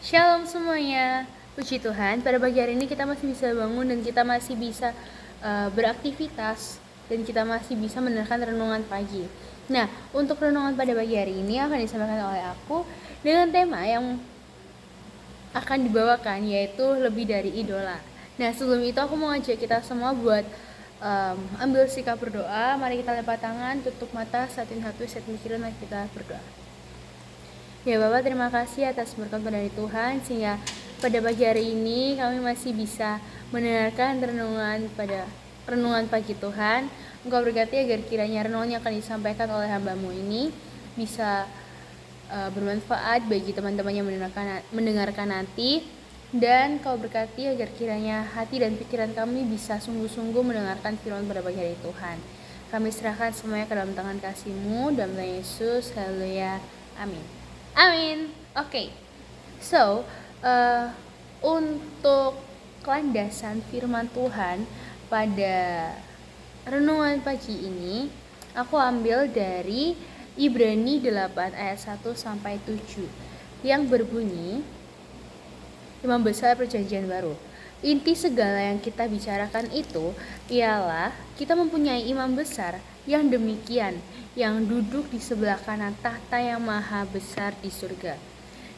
Shalom semuanya, puji Tuhan. Pada pagi hari ini kita masih bisa bangun dan kita masih bisa beraktivitas dan kita masih bisa mendengarkan renungan pagi. Nah, untuk renungan pada pagi hari ini akan disampaikan oleh aku dengan tema yang akan dibawakan yaitu lebih dari idola. Nah, sebelum itu aku mau ngajak kita semua buat ambil sikap berdoa. Mari kita lipat tangan, tutup mata, satin hati, set pikiran, mari kita berdoa. Ya Bapak, terima kasih atas berkat dari Tuhan sehingga pada pagi hari ini kami masih bisa mendengarkan renungan pagi Tuhan. Engkau berkati agar kiranya renungan yang akan disampaikan oleh hamba-Mu ini bisa bermanfaat bagi teman-teman yang mendengarkan nanti, dan Kau berkati agar kiranya hati dan pikiran kami bisa sungguh-sungguh mendengarkan firman pada pagi hari Tuhan. Kami serahkan semuanya ke dalam tangan kasih-Mu, dalam nama Yesus. Haleluya, amin. Amin. Oke. So, untuk landasan firman Tuhan pada renungan pagi ini, aku ambil dari Ibrani 8 ayat 1 sampai 7 yang berbunyi, Imam besar perjanjian baru. Inti segala yang kita bicarakan itu ialah kita mempunyai imam besar yang demikian, yang duduk di sebelah kanan tahta yang maha besar di surga,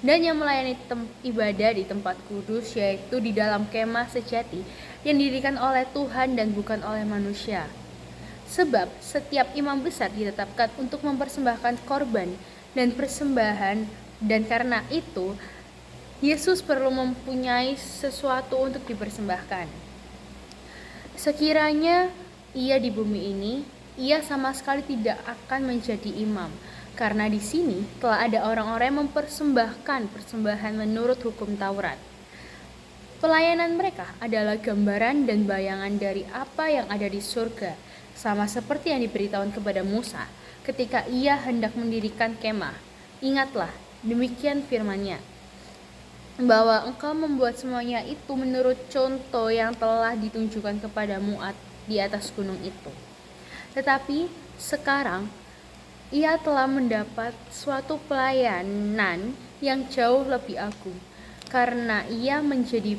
dan yang melayani ibadah di tempat kudus, yaitu di dalam kemah sejati yang didirikan oleh Tuhan dan bukan oleh manusia. Sebab setiap imam besar ditetapkan untuk mempersembahkan korban dan persembahan, dan karena itu Yesus perlu mempunyai sesuatu untuk dipersembahkan. Sekiranya ia di bumi ini, ia sama sekali tidak akan menjadi imam, karena di sini telah ada orang-orang yang mempersembahkan persembahan menurut hukum Taurat. Pelayanan mereka adalah gambaran dan bayangan dari apa yang ada di surga, sama seperti yang diberitahukan kepada Musa ketika ia hendak mendirikan kemah. Ingatlah, demikian firman-Nya, bahwa engkau membuat semuanya itu menurut contoh yang telah ditunjukkan kepadamu di atas gunung itu. Tetapi sekarang ia telah mendapat suatu pelayanan yang jauh lebih agung, karena ia menjadi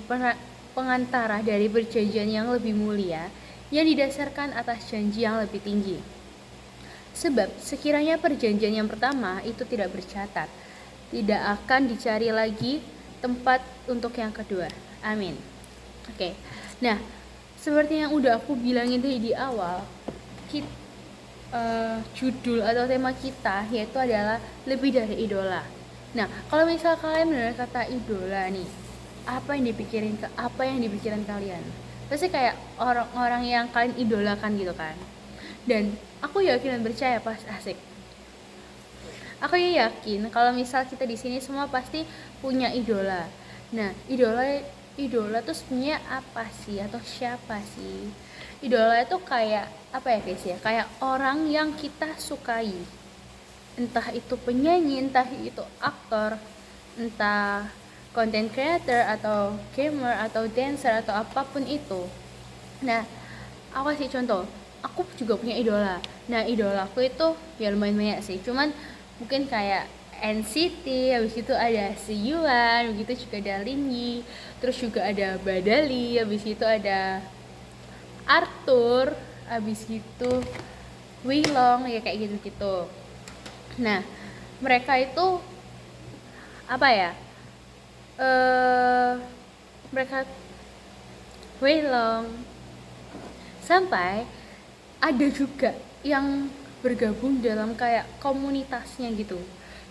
pengantara dari perjanjian yang lebih mulia yang didasarkan atas janji yang lebih tinggi. Sebab sekiranya perjanjian yang pertama itu tidak bercatat, tidak akan dicari lagi tempat untuk yang kedua. Amin. Oke. Nah, seperti yang udah aku bilangin tadi di awal, judul atau tema kita yaitu adalah lebih dari idola. Nah, kalau misal kalian mendengar kata idola nih, apa yang dipikirin kalian? Pasti kayak orang-orang yang kalian idolakan gitu kan. Dan aku yakin dan percaya Aku yakin kalau misal kita di sini semua pasti punya idola. Nah, idola tuh sebenarnya apa sih atau siapa sih? Idola itu kayak apa ya guys ya? Kayak orang yang kita sukai. Entah itu penyanyi, entah itu aktor, entah content creator atau gamer atau dancer atau apapun itu. Nah, aku kasih contoh. Aku juga punya idola. Nah, idolaku itu ya lumayan banyak sih. Cuman mungkin kayak NCT, habis itu ada Siyuan, begitu juga ada Lingyi, terus juga ada Badali, habis itu ada Arthur, habis itu Wilong, ya kayak gitu-gitu. Nah, mereka itu apa ya? Mereka Wilong, sampai ada juga yang bergabung dalam kayak komunitasnya gitu.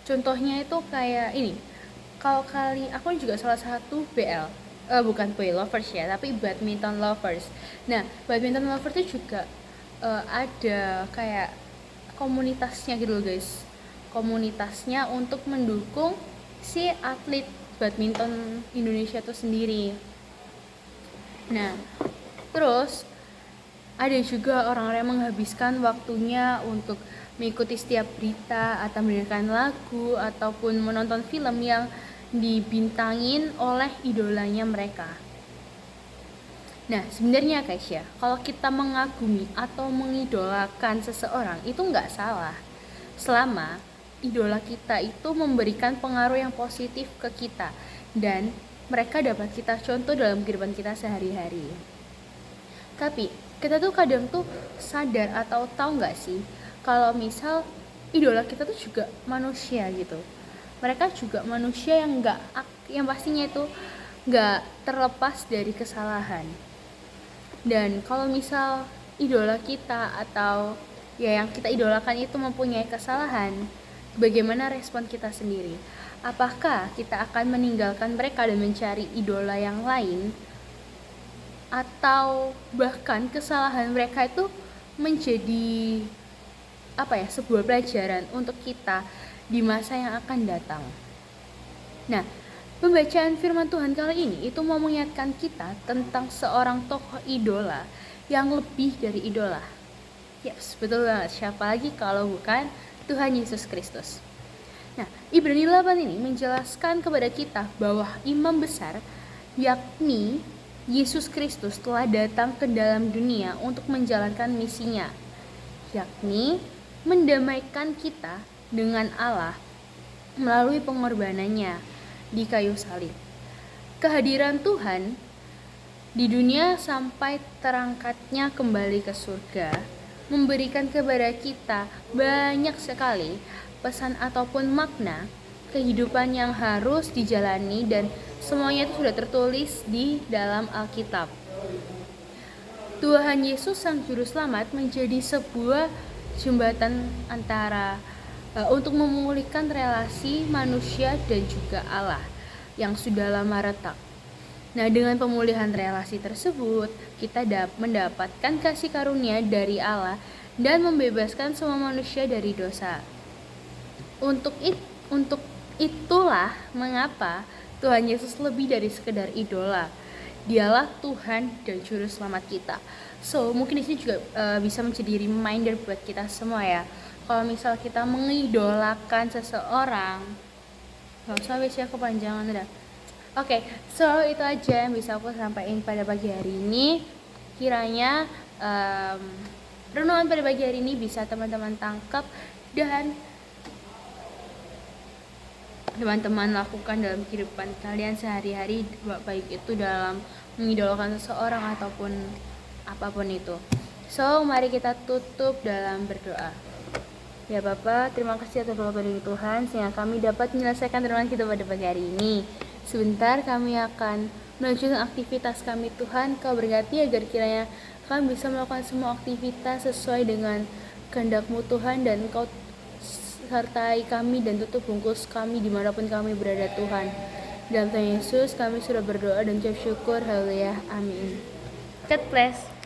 Contohnya itu kayak ini, kalau aku juga salah satu BL, bukan boy lovers ya, tapi badminton lovers. Nah, badminton lovers itu juga ada kayak komunitasnya gitu loh guys, komunitasnya untuk mendukung si atlet badminton Indonesia itu sendiri. Nah, terus ada juga orang-orang yang menghabiskan waktunya untuk mengikuti setiap berita atau mendengarkan lagu ataupun menonton film yang dibintangin oleh idolanya mereka. Nah, sebenarnya guys ya, kalau kita mengagumi atau mengidolakan seseorang itu nggak salah, selama idola kita itu memberikan pengaruh yang positif ke kita. dan mereka dapat kita contoh dalam kehidupan kita sehari-hari. Tapi kita tuh kadang tuh sadar atau tahu nggak sih kalau misal idola kita tuh juga manusia gitu. Mereka juga manusia yang pastinya itu nggak terlepas dari kesalahan. Dan kalau misal idola kita atau ya yang kita idolakan itu mempunyai kesalahan, bagaimana respon kita sendiri? Apakah kita akan meninggalkan mereka dan mencari idola yang lain? Atau bahkan kesalahan mereka itu menjadi sebuah pelajaran untuk kita di masa yang akan datang. Nah, pembacaan firman Tuhan kali ini itu mau mengingatkan kita tentang seorang tokoh idola yang lebih dari idola. Yes, betul banget. Siapa lagi kalau bukan Tuhan Yesus Kristus. Nah, Ibrani 8 ini menjelaskan kepada kita bahwa imam besar, yakni Yesus Kristus, telah datang ke dalam dunia untuk menjalankan misinya, yakni mendamaikan kita dengan Allah melalui pengorbanannya di kayu salib. Kehadiran Tuhan di dunia sampai terangkatnya kembali ke surga memberikan kepada kita banyak sekali pesan ataupun makna kehidupan yang harus dijalani, dan semuanya itu sudah tertulis di dalam Alkitab. Tuhan Yesus Sang Juru Selamat menjadi sebuah jembatan antara untuk memulihkan relasi manusia dan juga Allah yang sudah lama retak. Nah, dengan pemulihan relasi tersebut, kita mendapatkan kasih karunia dari Allah dan membebaskan semua manusia dari dosa. Untuk itulah mengapa Tuhan Yesus lebih dari sekedar idola. Dialah Tuhan dan Juru Selamat kita. So, mungkin di sini juga bisa menjadi reminder buat kita semua ya. Kalau misal kita mengidolakan seseorang, nggak usah ya kepanjangan udah. Oke, so itu aja yang bisa aku sampaikan pada pagi hari ini. Kiranya renungan pada pagi hari ini bisa teman-teman tangkap dan teman-teman lakukan dalam kehidupan kalian sehari-hari, baik itu dalam mengidolakan seseorang ataupun apapun itu. So, mari kita tutup dalam berdoa. Ya Bapa, terima kasih atas doa dari Tuhan sehingga kami dapat menyelesaikan renungan kita pada pagi hari ini. Sebentar kami akan melanjutkan aktivitas kami. Tuhan, Kau berkati agar kiranya kami bisa melakukan semua aktivitas sesuai dengan kehendak-Mu Tuhan, dan Kau sertai kami dan tutup bungkus kami dimanapun kami berada Tuhan. Dalam Tuhan Yesus kami sudah berdoa dan ucap syukur. Haleluya. Amin. God bless.